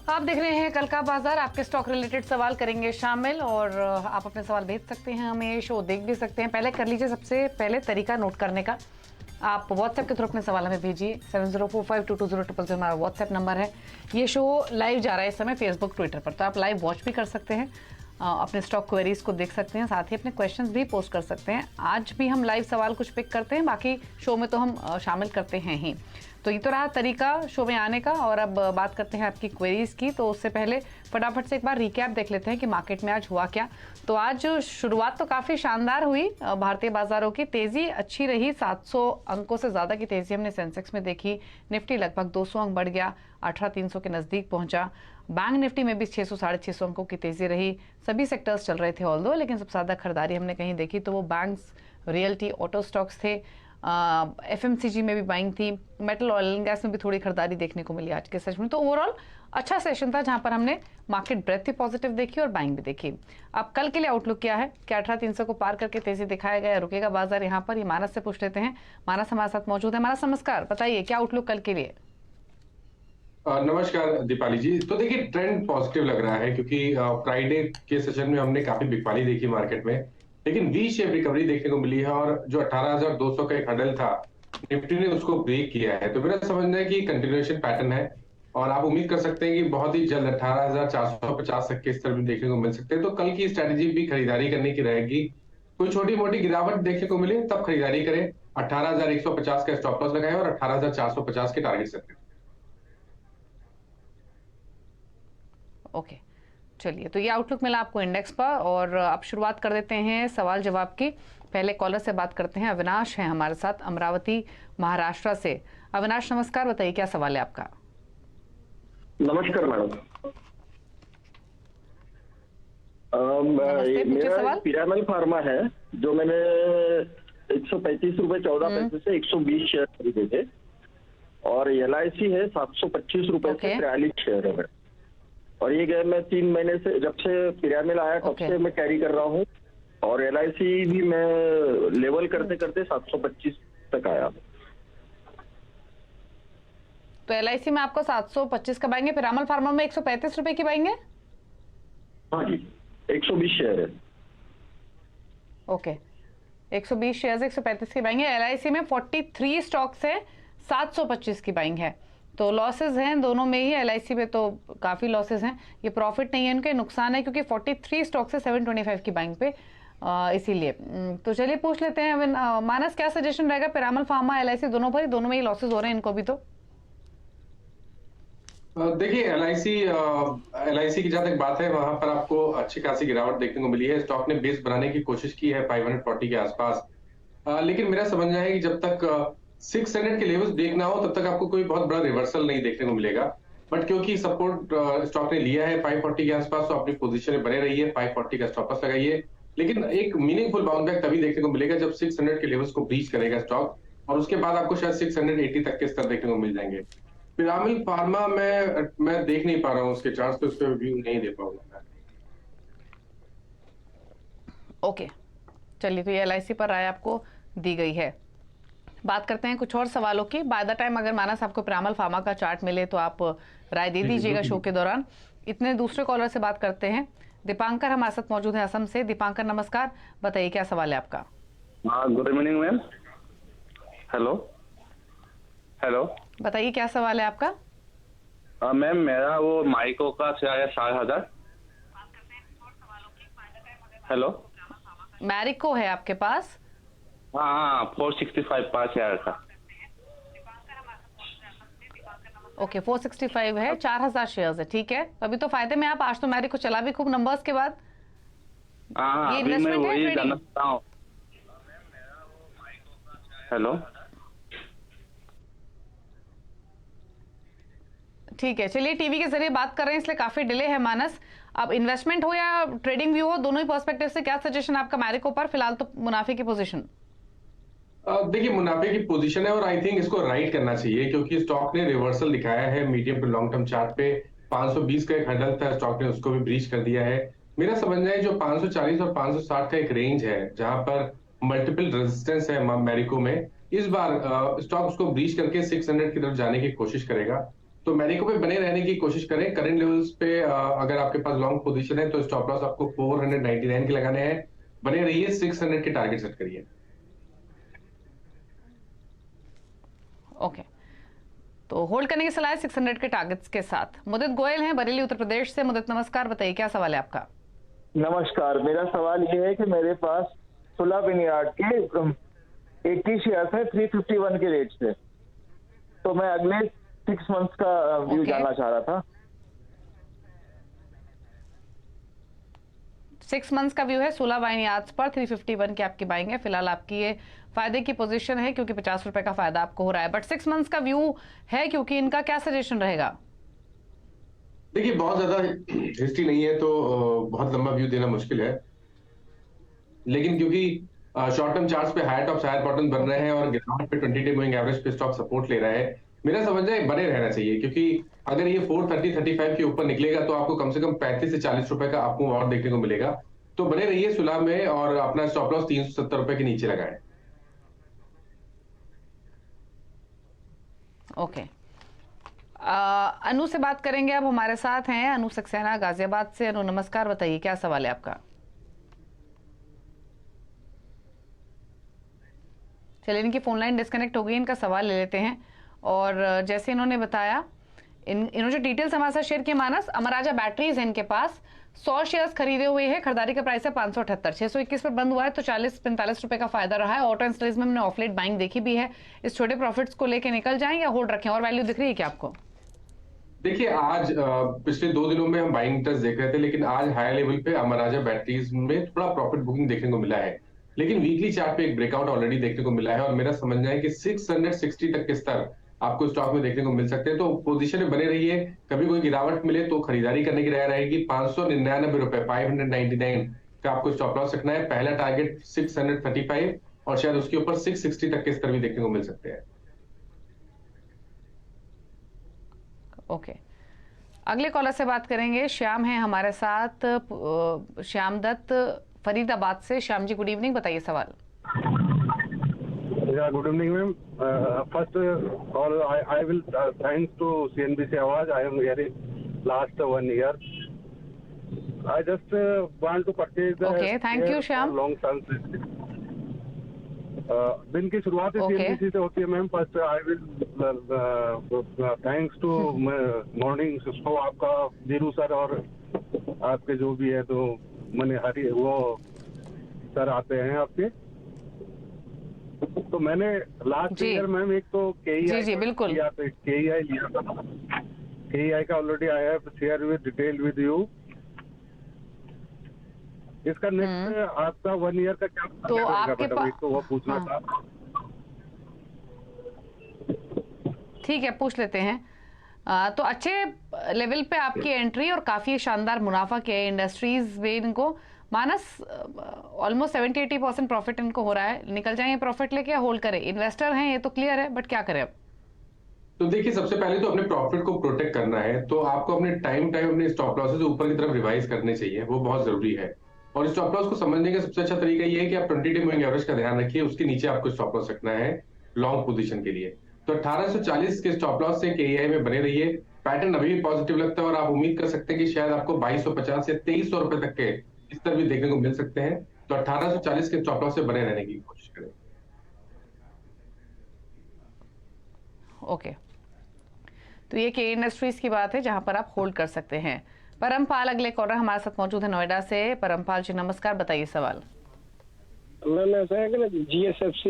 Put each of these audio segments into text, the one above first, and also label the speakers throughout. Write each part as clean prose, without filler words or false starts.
Speaker 1: आप देख रहे हैं कल का बाजार। आपके स्टॉक रिलेटेड सवाल करेंगे शामिल और आप अपने सवाल भेज सकते हैं, हमें शो देख भी सकते हैं। पहले कर लीजिए सबसे पहले तरीका नोट करने का। आप व्हाट्सएप के थ्रू अपने सवाल हमें भेजिए। 7045220000 हमारा व्हाट्सएप नंबर है। ये शो लाइव जा रहा है इस समय फेसबुक ट्विटर पर, तो आप लाइव वॉच भी कर सकते हैं, अपने स्टॉक क्वेरीज को देख सकते हैं, साथ ही अपने क्वेश्चंस भी पोस्ट कर सकते हैं। आज भी हम लाइव सवाल कुछ पिक करते हैं, बाकी शो में तो हम शामिल करते हैं ही। तो ये तो रहा तरीका शो में आने का। और अब बात करते हैं आपकी क्वेरीज की। तो उससे पहले फटाफट से एक बार रिकैप देख लेते हैं कि मार्केट में आज हुआ क्या। तो आज शुरुआत तो काफ़ी शानदार हुई। भारतीय बाजारों की तेज़ी अच्छी रही। 700 अंकों से ज़्यादा की तेज़ी हमने सेंसेक्स में देखी। निफ्टी लगभग 200 अंक बढ़ गया, 18,300 के नज़दीक पहुंचा। बैंक निफ्टी में भी 600 साढ़े 600 अंकों की तेज़ी रही। सभी सेक्टर्स चल रहे थे ऑल्दो, लेकिन सबसे ज़्यादा खरीदारी हमने कहीं देखी तो वो बैंक्स, रियल्टी, ऑटो स्टॉक्स थे। एफएमसीजी में भी बाइंग थी। मेटल, ऑयल एंड गैस में भी थोड़ी खरीदारी देखने को मिली आज के सेशन में। तो ओवरऑल अच्छा सेशन था, जहां पर हमने मार्केट ब्रेथ भी पॉजिटिव देखी और बाइंग भी देखी। अब कल के लिए आउटलुक क्या है? क्या 18,300 को पार करके तेजी दिखाया गया, रुकेगा बाजार यहाँ पर? ये मानस से पूछ लेते हैं। मानस हमारे साथ मौजूद है। मानस नमस्कार, बताइए क्या आउटलुक कल के लिए?
Speaker 2: नमस्कार दीपाली जी। तो देखिए ट्रेंड पॉजिटिव लग रहा है, क्योंकि फ्राइडे के सेशन में हमने काफी बिकवाली देखी मार्केट में, लेकिन वी शेप रिकवरी देखने को मिली है। और जो 18,200 का एक हडल था, निफ्टी ने उसको ब्रेक किया है। तो मेरा समझना है कि कंटिन्यूएशन पैटर्न है और आप उम्मीद कर सकते हैं कि बहुत ही जल्द 18,450 तक के स्तर भी देखने को मिल सकते हैं। तो कल की स्ट्रेटेजी भी खरीदारी करने की रहेगी। कोई छोटी मोटी गिरावट देखने को मिले तब खरीदारी करें। 18,150 का स्टॉप लॉस लगाएं और 18,450 के टारगेट सेट करें।
Speaker 1: ओके, चलिए, तो ये आउटलुक मिला आपको इंडेक्स पर। और अब शुरुआत कर देते हैं सवाल जवाब की। पहले कॉलर से बात करते हैं। अविनाश है हमारे साथ, अमरावती महाराष्ट्र से। अविनाश नमस्कार, बताइए क्या सवाल है आपका?
Speaker 3: नमस्कार मैडम। मेरा पिरामल फार्मा है, जो मैंने 135 रुपए 14 पैसे से 120 शेयर खरीदे थे, और LIC है 725 रुपए से 43 शेयर है। और ये गए मैं 3 महीने से, जब से पिरामिल आया तब से मैं कैरी कर रहा हूँ। और LIC भी मैं लेवल करते करते 725 तक आया।
Speaker 1: तो LIC में आपको 725 का बाएंगे, पिरामल फार्मा में 135 रुपए की बाएंगे?
Speaker 3: हाँ जी, 120 शेयर है।
Speaker 1: ओके, 120 शेयर 135 की बाइंग है। LIC में 43 स्टॉक्स है, 725 की बाइंग है। तो लॉसेज हैं दोनों में ही। LIC में तो काफी लॉसेज हैं, ये प्रॉफिट नहीं है इनके, नुकसान है, क्योंकि 43 स्टॉक से 725 की बाइंग पे, इसीलिए। तो चलिए पूछ लेते हैं मानस, क्या सजेशन रहेगा? पिरामल फार्मा, LIC दोनों पर, दोनों में ही लॉसेज हो रहे हैं इनको भी। तो
Speaker 2: देखिए LIC की जहां तक बात है, वहां पर आपको अच्छी खासी गिरावट देखने को मिली है। स्टॉक ने बेस बनाने की कोशिश की है 540 के आसपास, लेकिन मेरा समझना है कि जब तक 600 के लेवल्स ब्रेक ना हो तब तक आपको कोई बहुत बड़ा रिवर्सल नहीं देखने को मिलेगा। बट क्योंकि सपोर्ट स्टॉक ने लिया है 540 के आसपास, तो अपनी पोजीशन में बने रहिए, 540 का स्टॉप लॉस लगाइए। लेकिन एक मीनिंगफुल बाउंस बैक तभी देखने को मिलेगा जब 600 के लेवल्स को ब्रीच करेगा स्टॉक, और उसके बाद आपको शायद 680 तक के स्तर देखने को मिल जाएंगे। पिरामिल फार्मा मैं देख नहीं पा रहा हूँ उसके चार्ट्स पे, उस पर व्यू नहीं दे पाऊंगा।
Speaker 1: ओके, चलिए, तो ये LIC पर राय आपको दी गई है। बात करते हैं कुछ और सवालों की। बाय द टाइम अगर मानस आपको पिरामल फार्मा का चार्ट मिले तो आप राय दे दीजिएगा शो के दौरान। इतने दूसरे कॉलर से बात करते हैं। दीपांकर हमारे साथ मौजूद है असम से। दीपांकर नमस्कार, बताइए क्या सवाल है आपका?
Speaker 4: Good evening ma'am. Hello hello,
Speaker 1: बताइए क्या सवाल है आपका?
Speaker 4: मैम मेरा वो माइको का शेयर है 6000। हेलो,
Speaker 1: मैरिको है आपके पास?
Speaker 4: हाँ, 465 5 शेयर का।
Speaker 1: ओके, 465 है, 4000 शेयर्स है, ठीक है। अभी तो फायदे में आप, आज तो मैरिको चला भी खूब नंबर्स के बाद।
Speaker 4: हाँ, अभी मैं वही जानना चाहता हूँ। हेलो,
Speaker 1: ठीक है, चलिए, टीवी के जरिए बात कर रहे हैं इसलिए काफी डिले है मानस। अब इन्वेस्टमेंट हो या ट्रेडिंग व्यू हो, दोनों ही पर्सपेक्टिव से क्या सजेशन आपका मैरिको पर? फिलहाल तो मुनाफे की पोजीशन।
Speaker 2: देखिए मुनाफे की पोजीशन है और आई थिंक इसको राइट करना चाहिए, क्योंकि स्टॉक ने रिवर्सल दिखाया है medium to long term chart पे। 520 का एक हडल था, स्टॉक ने उसको भी ब्रीच कर दिया है। मेरा समझना है जो 540 और 560 का एक रेंज है, जहां पर मल्टीपल रेजिस्टेंस है मैरिको में, इस बार स्टॉक उसको ब्रीच करके 600 की तरफ जाने की कोशिश करेगा। तो मैरिको पे बने रहने की कोशिश करें। करंट लेवल्स पे अगर आपके पास लॉन्ग पोजीशन है तो स्टॉप लॉस आपको 499 के लगाने हैं। बने रहिए, 600 के टारगेट सेट करिए।
Speaker 1: ओके, तो होल्ड करने की सलाह है 600 के टारगेट्स के साथ। मुदित गोयल हैं बरेली उत्तर प्रदेश से। मुदित नमस्कार, बताइए क्या सवाल है आपका।
Speaker 5: नमस्कार, मेरा सवाल ये है कि मेरे पास 16 विनयार्ड के 80 शेयर है 351 के रेट से, तो मैं अगले 6 मंथ्स का व्यू जानना चाह रहा था।
Speaker 1: 6 मंथ्स का व्यू है 16 वाइनयार्ड्स पर 351 के आपकी बाइंग है। फिलहाल आपकी ये फायदे की पोजीशन है क्योंकि 50 रुपए का फायदा आपको हो रहा है, बट 6 मंथ्स का व्यू है क्योंकि इनका क्या सजेशन रहेगा।
Speaker 2: देखिए, बहुत ज्यादा हिस्ट्री नहीं है तो बहुत लंबा व्यू देना मुश्किल है, लेकिन क्योंकि शॉर्ट टर्म चार्ट्स पे हायर टॉप्स हायर बॉटम बन रहे हैं और गिरावट पे 20 डे मूविंग एवरेज पे स्टॉक सपोर्ट ले रहा है, मेरा समझ है बने रहना चाहिए। क्योंकि अगर ये 430-35 के ऊपर निकलेगा तो आपको कम से कम 35 से 40 रुपए का आपको और देखने को मिलेगा। तो बने रहिए सुलह में और अपना स्टॉप लॉस 370 रुपए के नीचे लगाएं।
Speaker 1: ओके, अनु से बात करेंगे अब। हमारे साथ हैं अनु सक्सेना गाजियाबाद से। अनु नमस्कार, बताइए क्या सवाल है आपका। चलिए, इनकी फोन लाइन डिस्कनेक्ट हो गई, इनका सवाल ले लेते हैं। और जैसे इन्होंने बताया, इन्होंने जो डिटेल्स हमारे साथ शेयर किए, मानस अमराजा बैटरीज है इनके पास 100 शेयर्स खरीदे हुए हैं। खरीदारी का प्राइस है 578, 621 पर बंद हुआ है तो 40-45 रुपए का फायदा रहा है। ऑटो इंस्टॉलेज में हमने ऑफलेट बाइंग देखी भी है। इस छोटे प्रॉफिट्स को लेके निकल जाएं या होल्ड रखें, और वैल्यू दिख रही है क्या आपको।
Speaker 2: देखिए, आज पिछले 2 दिनों में हम बाइंग इंटरेस्ट देख रहे थे, लेकिन आज हाई लेवल पे अमराजा बैटरीज में थोड़ा प्रॉफिट बुकिंग देखने को मिला है। लेकिन वीकली चार्ट पे एक ब्रेकआउट ऑलरेडी देखने को मिला है और मेरा समझना है कि 660 तक के स्तर आपको स्टॉक में देखने को मिल सकते हैं। तो पोजीशन में बने रहिए, कभी कोई गिरावट मिले तो खरीदारी करने की राय रहेगी। 599 रुपए 599 का आपको स्टॉप लॉस रखना है। पहला टारगेट 635 और शायद उसके ऊपर 660 तक के स्तर भी देखने को मिल सकते हैं।
Speaker 1: ओके, अगले कॉलर से बात करेंगे। श्याम हैं हमारे साथ, श्याम दत्त फरीदाबाद से। श्याम जी, गुड इवनिंग, बताइए सवाल।
Speaker 6: Good evening ma'am. First all I will thanks to CNBC Awaaz. I am hearing last 1 year. I just want to purchase the
Speaker 1: Okay, thank you, Shyam.
Speaker 6: long term. दिन की शुरुआत CNBC से होती है ma'am. First I will thanks to morning show आपका, जीरू sir और आपके जो भी है, तो मैंने हरी वो सर आते हैं आपके। तो मैंने लास्ट ईयर मैम एक तो KEI
Speaker 1: बिल्कुल
Speaker 6: लिया था, KEI लिया था। KEI का already I have share with detail with you. इसका नेक्स्ट आपका 1 year का क्या
Speaker 1: तो आपके पास
Speaker 6: तो वो पूछना था।
Speaker 1: ठीक है, पूछ लेते हैं। तो अच्छे लेवल पे आपकी एंट्री और काफी शानदार मुनाफा किया है इंडस्ट्रीज में इनको। मानस ऑलमोस्ट 70-80% प्रॉफिट इनको हो रहा है। निकल जाएंगे प्रॉफिट लेके या होल्ड करें। इन्वेस्टर हैं ये तो क्लियर है, बट क्या करें अब।
Speaker 2: तो देखिए, सबसे पहले तो अपने प्रॉफिट को प्रोटेक्ट करना है, तो आपको अपने टाइम अपने स्टॉप लॉसेस ऊपर की तरफ रिवाइज करने चाहिए, वो बहुत जरूरी है। और स्टॉप लॉस को समझने का सबसे अच्छा तरीका ये है कि आप 20 डे मूविंग एवरेज का ध्यान रखिए, उसके नीचे आपको स्टॉप लॉस रखना है लॉन्ग पोजीशन के लिए। तो 1840 के स्टॉप लॉस से KEI में बने रहिए। पैटर्न अभी भी पॉजिटिव लगता है और आप उम्मीद कर सकते हैं कि शायद आपको 2250 या 2300 रुपए तक के स्तर भी देखने को मिल सकते हैं। तो 1840 के स्टॉप लॉस से बने रहने की कोशिश करें।
Speaker 1: ओके, तो ये KEI इंडस्ट्रीज की बात है जहां पर आप होल्ड कर सकते हैं। परमपाल अगले कॉलर हमारे साथ मौजूद है नोएडा से। परमपाल जी नमस्कार, बताइए सवाल।
Speaker 7: मैम ऐसा है कि ना GSFC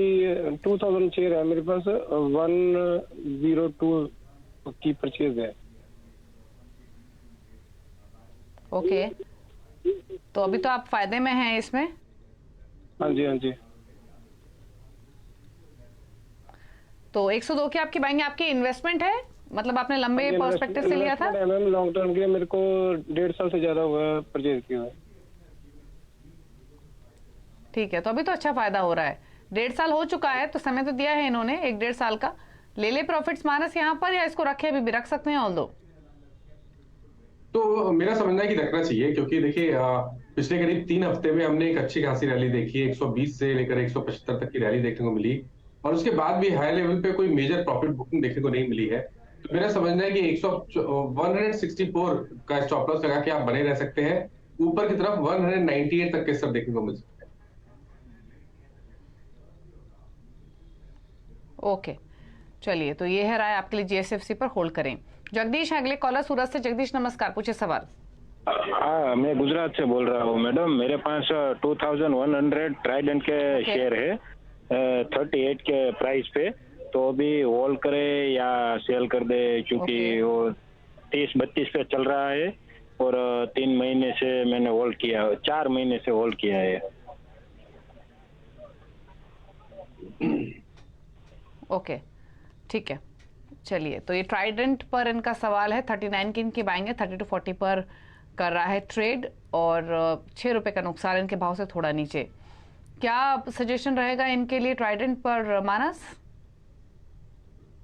Speaker 7: 2000 शेयर है मेरे पास, 102 की परचेज है।
Speaker 1: ओके, तो अभी तो आप फायदे में हैं इसमें।
Speaker 7: हाँ जी, हाँ जी।
Speaker 1: तो 102 की आपकी बाइंग आपकी इन्वेस्टमेंट है, मतलब आपने लंबे पर्सपेक्टिव से लिया था।
Speaker 7: मैम लॉन्ग टर्म के मेरे को 1.5 साल से ज्यादा हुआ है परचेज किया है।
Speaker 1: ठीक है, तो अभी तो अच्छा फायदा हो रहा है। 1.5 साल हो चुका है तो समय तो दिया है इन्होंने 1-1.5 साल का। ले प्रॉफिट्स मानस यहाँ पर, या इसको रखे, अभी भी रख सकते हैं ऑल दो।
Speaker 2: तो मेरा समझना है कि रखना चाहिए, क्योंकि देखिए पिछले करीब 3 हफ्ते में हमने एक अच्छी खासी रैली देखी है। 120 से लेकर 175 तक की रैली देखने को मिली और उसके बाद भी हाई लेवल पे कोई मेजर प्रॉफिट बुकिंग देखने को नहीं मिली है। मेरा समझना है कि 164 का स्टॉप लॉस लगा के आप बने रह सकते हैं। ऊपर की तरफ 198 तक के स्तर देखने को मिल सकते हैं।
Speaker 1: ओके, चलिए, तो ये है राय आपके लिए जीएसएफसी पर होल्ड करें। जगदीश है अगले कॉलर सूरत से। जगदीश नमस्कार, पूछे सवाल।
Speaker 8: हाँ, मैं गुजरात से बोल रहा हूँ मैडम। मेरे पास 2100 ट्राइडेंट के शेयर है 38 के प्राइस पे, तो अभी होल्ड करे या सेल कर दे, क्योंकि वो 30-32 पे चल रहा है और 3 महीने से मैंने होल्ड किया, 4 महीने से होल्ड किया है।
Speaker 1: ओके, ठीक है, चलिए, तो ये ट्राइडेंट पर इनका सवाल है। 39 की इनकी बाइंग है, 30 to 40 पर कर रहा है ट्रेड और 6 रुपए का नुकसान इनके भाव से थोड़ा नीचे। क्या सजेशन रहेगा इनके लिए ट्राइडेंट पर मानस?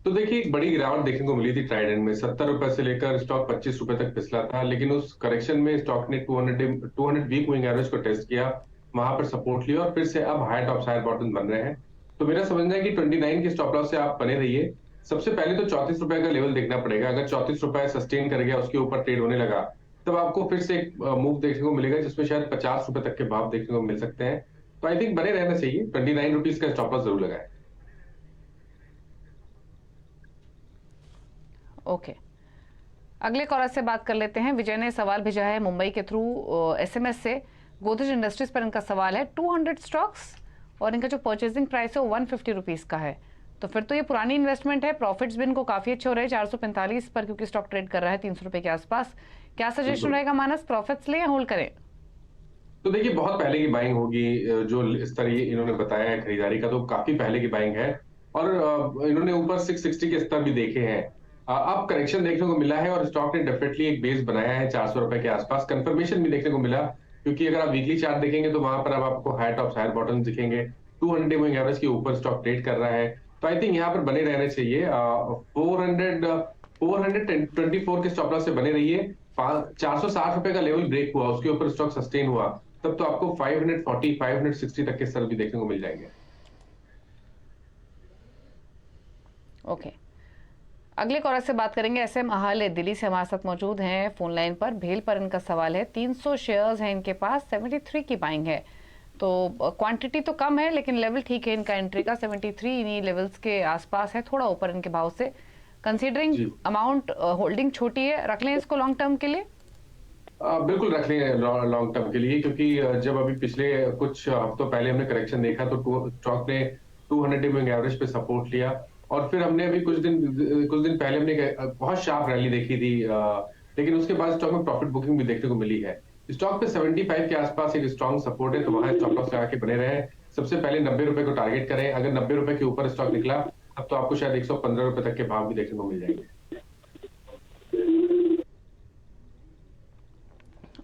Speaker 2: तो देखिए, एक बड़ी गिरावट देखने को मिली थी ट्राइडेंट में। 70 रुपए से लेकर स्टॉक 25 रुपए तक फिसला था, लेकिन उस करेक्शन में स्टॉक ने 200 वीक मूविंग एवरेज को टेस्ट किया, वहां पर सपोर्ट लिया और फिर से अब हाई टॉप हायर बॉटम बन रहे हैं। तो मेरा समझना है कि 29 के स्टॉप लॉस से आप बने रहिए। सबसे पहले तो 34 रुपए का लेवल देखना पड़ेगा। अगर 34 रुपए सस्टेन कर गया, उसके ऊपर ट्रेड होने लगा, तब आपको फिर से एक मूव देखने को मिलेगा जिसमें शायद 50 रुपए तक के भाव देखने को मिल सकते हैं। तो आई थिंक बने रहना चाहिए। 29 रुपीज का स्टॉप लॉस जरूर लगाए।
Speaker 1: ओके, अगले कॉलर से बात कर लेते हैं। विजय ने सवाल भेजा है मुंबई के थ्रू एसएमएस से। गोदरेज इंडस्ट्रीज पर इनका सवाल है। 200 स्टॉक्स और इनका जो परचेजिंग प्राइस है वो 150 रुपीज का है। तो फिर तो ये पुरानी इन्वेस्टमेंट है। प्रॉफिट्स भी इनको काफी अच्छे हो रहे हैं 445 पर, क्योंकि स्टॉक ट्रेड कर रहा है 300 रुपए के आसपास। क्या सजेशन रहेगा मानस, प्रॉफिट्स ले या होल्ड करें?
Speaker 2: तो देखिए, बहुत पहले की बाइंग होगी। जो स्तर ये इन्होंने बताया है खरीदारी का, तो काफी पहले की बाइंग है और इन्होंने ऊपर 660 के स्तर भी देखे हैं। अब करेक्शन देखने को मिला है और स्टॉक ने डेफिनेटली एक बेस बनाया है 400 रुपए के आसपास। कंफर्मेशन भी देखने को मिला, क्योंकि अगर आप वीकली चार्ट देखेंगे तो वहां पर अब आपको हाई टॉप हायर बॉटम दिखेंगे। 200 मूविंग एवरेज के ऊपर स्टॉक ट्रेड कर रहा है। तो आई थिंक यहाँ पर बने रहने चाहिए। 424 के स्टॉप लॉस से बने रहिए। 460 रुपए का लेवल ब्रेक हुआ, उसके ऊपर स्टॉक सस्टेन हुआ, तब तो आपको 540 560 तक के स्तर भी देखने को मिल जाएंगे।
Speaker 1: ओके, अगले कॉलर से बात करेंगे। एसएम अहाल दिल्ली से हमारे साथ मौजूद हैं फोन लाइन पर। भेल पर इनका सवाल है। 300 शेयर्स हैं इनके पास, 73 की बाइंग है। तो क्वांटिटी तो कम है लेकिन लेवल ठीक है इनका एंट्री का। 73 इन्हीं लेवल्स के आसपास है, थोड़ा ऊपर इनके भाव से। कंसीडरिंग अमाउंट होल्डिंग छोटी है, रख लें इसको लॉन्ग टर्म के लिए?
Speaker 2: बिल्कुल रख लें लॉन्ग टर्म के लिए, क्योंकि जब अभी पिछले कुछ हफ्तों पहले हमने करेक्शन देखा तो स्टॉक ने 200 मूविंग एवरेज पे सपोर्ट लिया और फिर हमने अभी कुछ दिन पहले हमने बहुत शार्प रैली देखी थी, लेकिन उसके बाद स्टॉक में प्रॉफिट बुकिंग भी देखने को मिली है। स्टॉक पे 75 के आसपास एक स्ट्रॉन्ग सपोर्ट है, तो वहां स्टॉप लॉस लगा के बने रहे। सबसे पहले 90 रुपए को टारगेट करें। अगर 90 रुपए के ऊपर स्टॉक निकला, अब तो आपको शायद 115 रुपए तक के भाव भी देखने को मिल जाएंगे।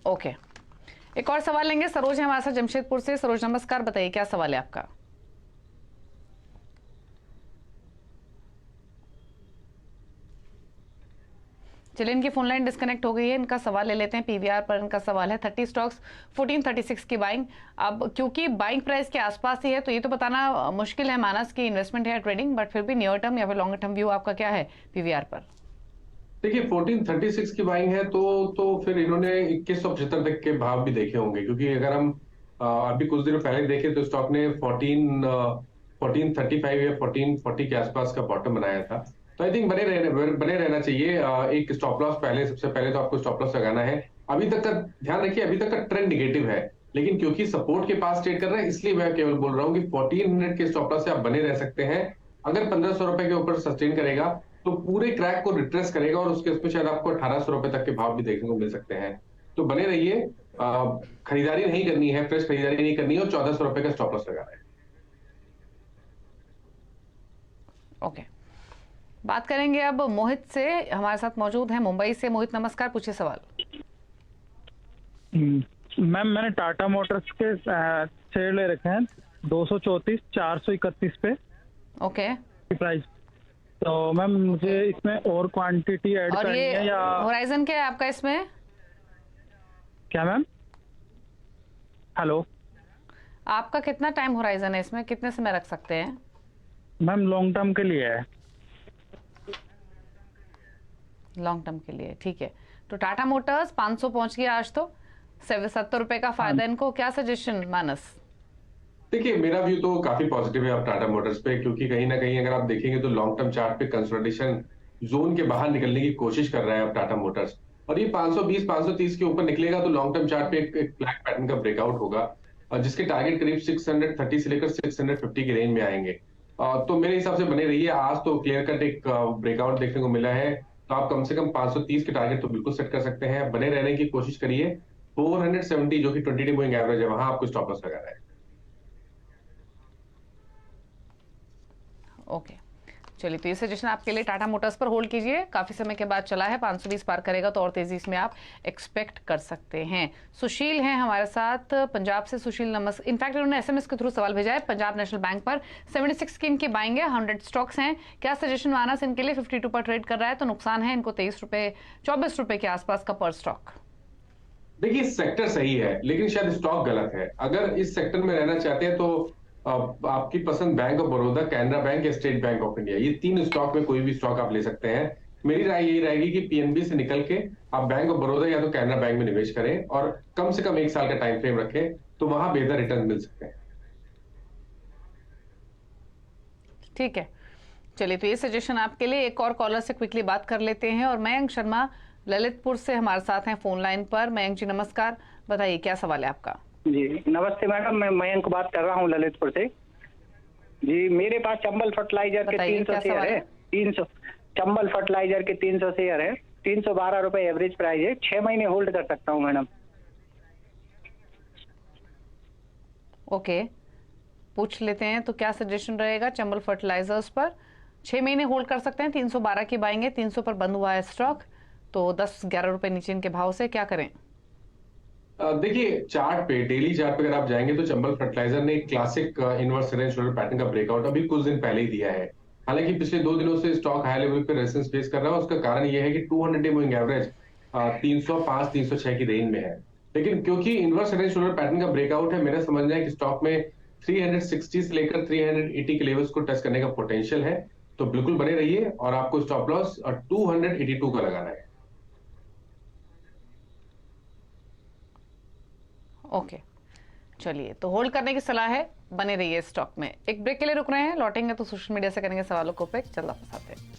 Speaker 1: ओके, एक और सवाल लेंगे। सरोज है हमारे साथ जमशेदपुर से। सरोज नमस्कार, बताइए क्या सवाल है आपका? चलिए, इनकी फोन लाइन डिस्कनेक्ट हो गई है। इनका सवाल ले लेते हैं। पीवीआर पर इनका सवाल है। 30 स्टॉक्स, 1436 की बाइंग। अब क्योंकि बाइंग प्राइस के आसपास ही है, तो ये तो बताना मुश्किल है मानस की इन्वेस्टमेंट है या ट्रेडिंग, बट फिर भी नियर टर्म या फिर लॉन्गर टर्म व्यू आपका क्या है पीवीआर पर?
Speaker 2: देखिए, 1436 की बाइंग है तो फिर इन्होंने 2175 तक के भाव भी देखे होंगे, क्योंकि अगर हम अभी कुछ दिनों पहले देखें तो स्टॉक ने 1435 या 1440 के आसपास का बॉटम बनाया था। तो आई थिंक बने रहना चाहिए। एक स्टॉप लॉस सबसे पहले तो आपको स्टॉप लॉस लगाना है। अभी तक का ध्यान रखिए, अभी तक का ट्रेंड निगेटिव है, लेकिन क्योंकि सपोर्ट के पास ट्रेड कर रहे हैं, इसलिए मैं केवल बोल रहा हूँ कि 1400 के स्टॉप लॉस से आप बने रह सकते हैं। अगर 1500 रुपए के ऊपर सस्टेन करेगा तो पूरे क्रैक को रिट्रेस करेगा और उसके उसमें शायद आपको 1800 रुपए तक के भाव भी देखने को मिल सकते हैं। तो बने रहिए। खरीदारी नहीं करनी है, फ्रेश खरीदारी नहीं करनी है और 1400 रुपए का स्टॉप लॉस लगाना है।
Speaker 1: ओके, बात करेंगे अब मोहित से। हमारे साथ मौजूद हैं मुंबई से। मोहित नमस्कार, पूछिए सवाल।
Speaker 9: मैम, मैंने टाटा मोटर्स के शेयर ले रखे हैं 234 431 पे।
Speaker 1: Okay,
Speaker 9: price. तो मैम मुझे इसमें और क्वांटिटी ऐड करनी है या
Speaker 1: होराइजन क्या है आपका इसमें?
Speaker 9: क्या मैम? हेलो,
Speaker 1: आपका कितना टाइम होराइजन है इसमें, कितने समय रख सकते हैं?
Speaker 9: मैम लॉन्ग टर्म के लिए है।
Speaker 1: लॉन्ग टर्म के लिए, ठीक है। तो टाटा मोटर्स 500 पहुंच गया आज, तो 70 रुपए का फायदा इनको, क्या सजेशन मानस?
Speaker 2: देखिए, मेरा व्यू तो काफी पॉजिटिव है अब टाटा मोटर्स पे, क्योंकि कहीं ना कहीं अगर आप देखेंगे तो लॉन्ग टर्म चार्ट पे कंसोलिडेशन जोन के बाहर निकलने की कोशिश कर रहा है अब टाटा मोटर्स। और ये 520 530 के ऊपर निकलेगा तो लॉन्ग टर्म चार्ट पे एक फ्लैट पैटर्न का ब्रेकआउट होगा, और जिसके टारगेट करीब 630 से लेकर 650 के रेंज में आएंगे। तो मेरे हिसाब से बने रहिए। आज तो क्लियर कट एक ब्रेकआउट देखने को मिला है, तो आप कम से कम 530 के टारगेट तो बिल्कुल सेट कर सकते हैं। बने रहने की कोशिश करिए। 470 जो कि 20 डे मूविंग एवरेज है, वहां आपको स्टॉप लॉस लगाना है।
Speaker 1: ओके, चलिए, तो ये सजेशन आपके लिए टाटा मोटर्स पर होल्ड कीजिए। काफी समय के बाद चला है, 520 पार करेगा तो और तेजी इसमें आप एक्सपेक्ट कर सकते हैं। सुशील हैं हमारे साथ पंजाब से। सुशील नमस्कार। इनफैक्ट उन्होंने एसएमएस के थ्रू सवाल भेजा है पंजाब नेशनल बैंक पर 76 की इनकी बाइंग है, 100 स्टॉक्स हैं, क्या सजेशन मानस इनके लिए? 52 पर ट्रेड कर रहा है, तो नुकसान है इनको 23 रुपए 24 रुपए के आसपास का पर स्टॉक।
Speaker 2: देखिए, सेक्टर सही है लेकिन शायद स्टॉक गलत है। अगर इस सेक्टर में रहना चाहते हैं तो आपकी पसंद bank of Baroda, Canara bank या स्टेट बैंक ऑफ इंडिया, ये तीन स्टॉक में कोई भी स्टॉक आप ले सकते हैं। मेरी राय यही रहेगी कि पीएनबी से निकल के आप बैंक ऑफ बड़ौदा या तो कैनरा बैंक में निवेश करें और कम से कम 1 साल का टाइम फ्रेम रखें, तो वहां बेहतर रिटर्न मिल सकते हैं।
Speaker 1: ठीक है, चलिए, तो ये सजेशन आपके लिए। एक और कॉलर से क्विकली बात कर लेते हैं, और मयंक शर्मा ललितपुर से हमारे साथ हैं फोन लाइन पर। मयंक जी नमस्कार, बताइए क्या सवाल है आपका?
Speaker 7: जी नमस्ते मैडम, मैं मयंक बात कर रहा हूँ ललितपुर से। जी, मेरे पास चंबल फर्टिलाइजर के 300 शेयर है। 300 चंबल फर्टिलाइजर के 300 शेयर है, 312 रुपए एवरेज प्राइस है। 6 महीने होल्ड कर सकता हूँ मैडम।
Speaker 1: ओके, पूछ लेते हैं तो क्या सजेशन रहेगा चंबल फर्टिलाइजर्स पर? 6 महीने होल्ड कर सकते हैं, 312 की बाइंग है, 300 पर बंद हुआ है स्टॉक, तो 10-11 रुपए नीचे इनके भाव से, क्या करें?
Speaker 2: देखिए, चार्ट पे, डेली चार्ट पे अगर आप जाएंगे तो चंबल फर्टिलाइजर ने एक classic inverse range shoulder pattern का ब्रेकआउट अभी कुछ दिन पहले ही दिया है। हालांकि पिछले 2 दिनों से स्टॉक हाई लेवल पे रेजिस्टेंस फेस कर रहा है। उसका कारण यह है कि 200 डे मूविंग एवरेज 305 306 की रेंज में है। लेकिन क्योंकि इनवर्स रेंज शोल्डर पैटर्न का ब्रेकआउट है, मेरा समझना है कि स्टॉक में 360 से लेकर 380 के लेवल्स को टच करने का पोटेंशियल है। तो बिल्कुल बने रहिए, और आपको स्टॉप लॉस 282 का लगाना है।
Speaker 1: ओके, चलिए, तो होल्ड करने की सलाह है, बने रहिए स्टॉक में। एक ब्रेक के लिए रुक रहे हैं, लौटेंगे तो सोशल मीडिया से करेंगे सवालों को पिक। चल वापस आते हैं।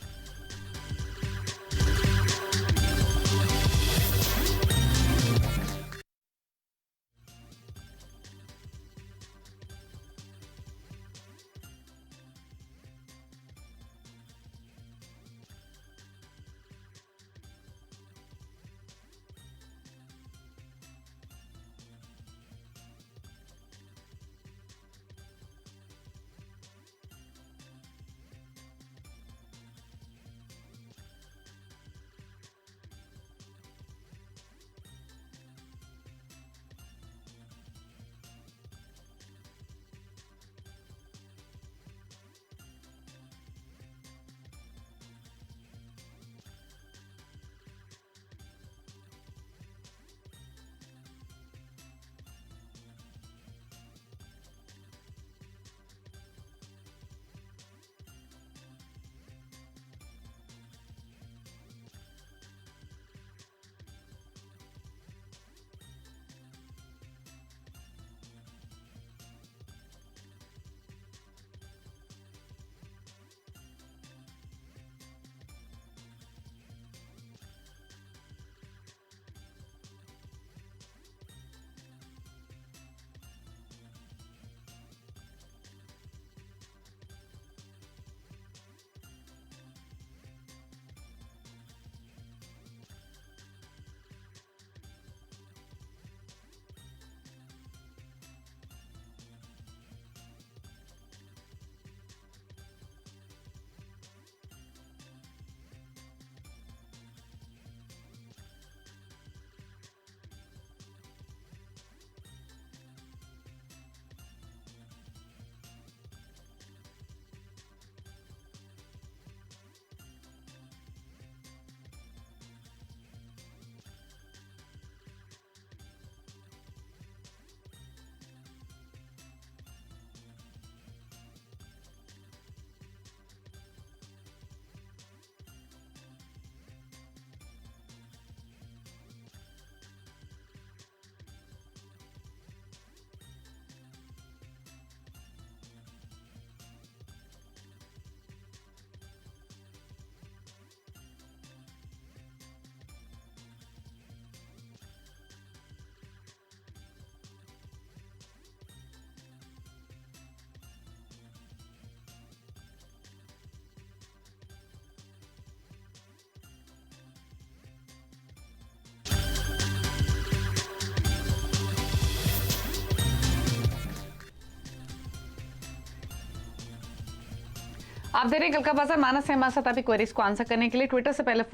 Speaker 1: आप दे रहे हैं कल का बाजार। मानस है हमारे साथ अभी क्वेरीज को आंसर करने के लिए। ट्विटर से पहले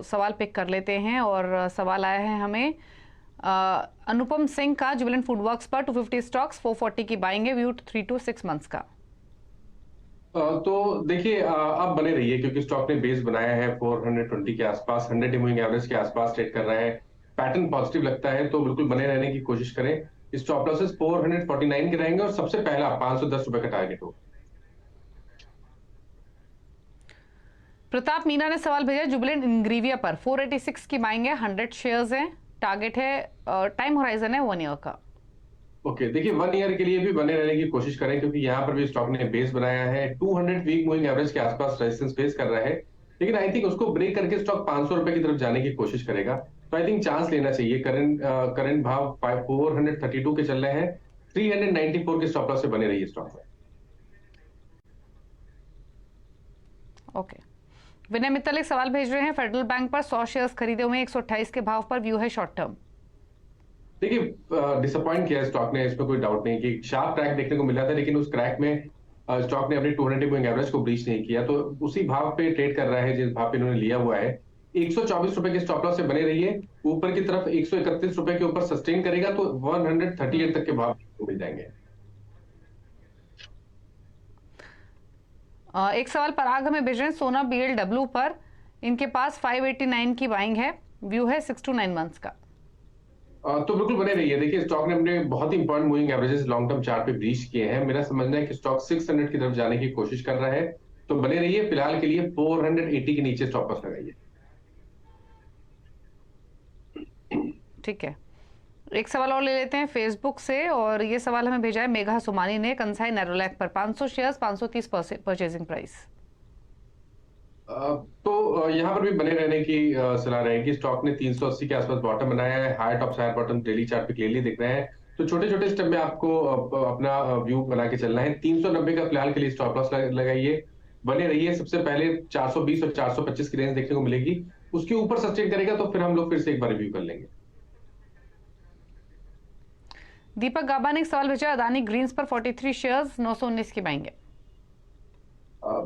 Speaker 1: सवाल पिक कर लेते हैं और सवाल आया है हमें अनुपम सिंह का। जुबिलेंट फूडवर्क्स पर 250 स्टॉक्स 440 की बाइंग है, व्यू 3 to 6 मंथ्स का।
Speaker 2: तो देखिए आप बने रहिए क्योंकि स्टॉक ने बेस बनाया है 420 के आसपास, 100 मूविंग एवरेज के आसपास ट्रेड कर रहा है। पैटर्न पॉजिटिव लगता है तो बिल्कुल बने रहने की कोशिश करें। स्टॉप लॉसेस 449 के रहेंगे और सबसे पहला 510 रुपए का टारगेट हो।
Speaker 1: प्रताप मीना ने सवाल भेजा जुबिलेंट इंग्रीविया पर 486 की बाइंग है, 100 शेयर्स हैं, टारगेट है, टाइम होराइजन है 1 ईयर का।
Speaker 2: ओके देखिए 1 ईयर के लिए भी बने रहने की कोशिश करें क्योंकि यहाँ पर भी स्टॉक ने बेस बनाया है। 200 वीक मूविंग एवरेज के आसपास रेजिस्टेंस फेस कर रहा है, लेकिन आई थिंक उसको ब्रेक करके स्टॉक 500 रुपए की तरफ जाने की कोशिश करेगा। तो आई थिंक चांस लेना चाहिए। करंट भाव 432 के चल रहे हैं, 394 के स्टॉप लॉस से बने रहिए स्टॉक में।
Speaker 1: ओके विनय मित्तल एक सवाल भेज रहे हैं। फेडरल बैंक पर 100 शेयर्स खरीदे हुए 128 के भाव पर, व्यू है शॉर्ट टर्म।
Speaker 2: देखिए डिसअपॉइंट किया स्टॉक ने, इसमें कोई डाउट नहीं कि शार्प क्रैक देखने को मिला था, लेकिन उस क्रैक में स्टॉक ने अपनी 200 मूविंग एवरेज को ब्रीच नहीं किया, तो उसी भाव पे ट्रेड कर रहा है जिस भाव पे इन्होंने लिया हुआ है। 124 रुपए के स्टॉप लॉस से बने रहिए। ऊपर की तरफ 131 रुपए के ऊपर सस्टेन करेगा तो 138 तक के भाव मिल जाएंगे।
Speaker 1: एक सवाल पराग हमें भेज रहे हैं सोना BLW पर, इनके पास 589 की बाइंग है, व्यू है 6 to 9 मंथ्स का।
Speaker 2: तो बिल्कुल बने रहिए। देखिए स्टॉक ने अपने बहुत ही important moving averages long term chart पे ब्रीच किए हैं। मेरा समझना है कि स्टॉक 600 की तरफ जाने की कोशिश कर रहा है, तो बने रहिए। फिलहाल के लिए 480 के नीचे स्टॉप लॉस लगाइए।
Speaker 1: ठीक है एक सवाल और ले लेते हैं फेसबुक से, और ये सवाल हमें भेजा है मेघा सुमानी ने कंसाई नैरोलैक पर 500 शेयर्स 530 परचेजिंग प्राइस।
Speaker 2: तो यहाँ पर भी बने रहने की सलाह रहेगी। स्टॉक ने 380 के आसपास बॉटम बनाया है, high top higher bottom daily chart पे क्लियरली दिख रहे हैं, तो छोटे छोटे स्टेप में आपको अपना व्यू बना के चलना है। 390 का फिलहाल के लिए स्टॉप लॉस लगाइए, बने रहिए। सबसे पहले 420 और 425 की रेंज देखने को मिलेगी, उसके ऊपर सस्टेन करेगा तो फिर हम लोग फिर से एक बार रिव्यू कर लेंगे।
Speaker 1: दीपक गाबा ने एक सवाल भेजा अदानी ग्रीन्स पर 43 शेयर्स 919 की बाइंग है।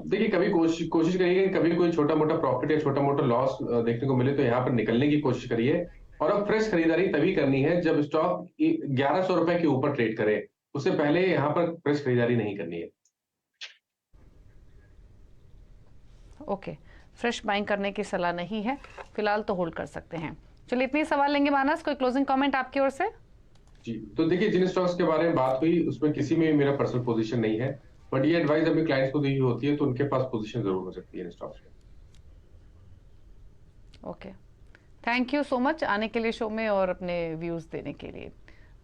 Speaker 2: देखिए कभी कोशिश करिए, कभी कोई छोटा मोटा प्रॉफिट या छोटा मोटा लॉस देखने को मिले तो यहाँ पर निकलने की कोशिश करिए। और अब फ्रेश खरीदारी तभी करनी है जब स्टॉक 1100 रुपए के ऊपर ट्रेड करे, उससे पहले यहाँ पर फ्रेश खरीदारी नहीं करनी है।
Speaker 1: ओके फ्रेश बाइंग करने की सलाह नहीं है, फिलहाल तो होल्ड कर सकते हैं। चलिए इतने सवाल लेंगे। मानस कोई क्लोजिंग कमेंट आपकी ओर से?
Speaker 2: जी तो देखिए जिन स्टॉक्स के बारे में बात हुई उसमें किसी में भी मेरा पर्सनल पोजीशन नहीं है, बट ये एडवाइस अभी क्लाइंट्स को दी होती है तो उनके पास पोजीशन जरूर हो सकती है इन स्टॉक्स में।
Speaker 1: Okay thank you so much आने के लिए शो में और अपने व्यूज देने के लिए।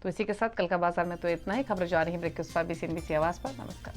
Speaker 1: तो इसी के साथ कल का बाजार में तो इतना ही। खबर जा रही है ब्रेकफास्ट पर BCNBC आवाज पर। नमस्कार।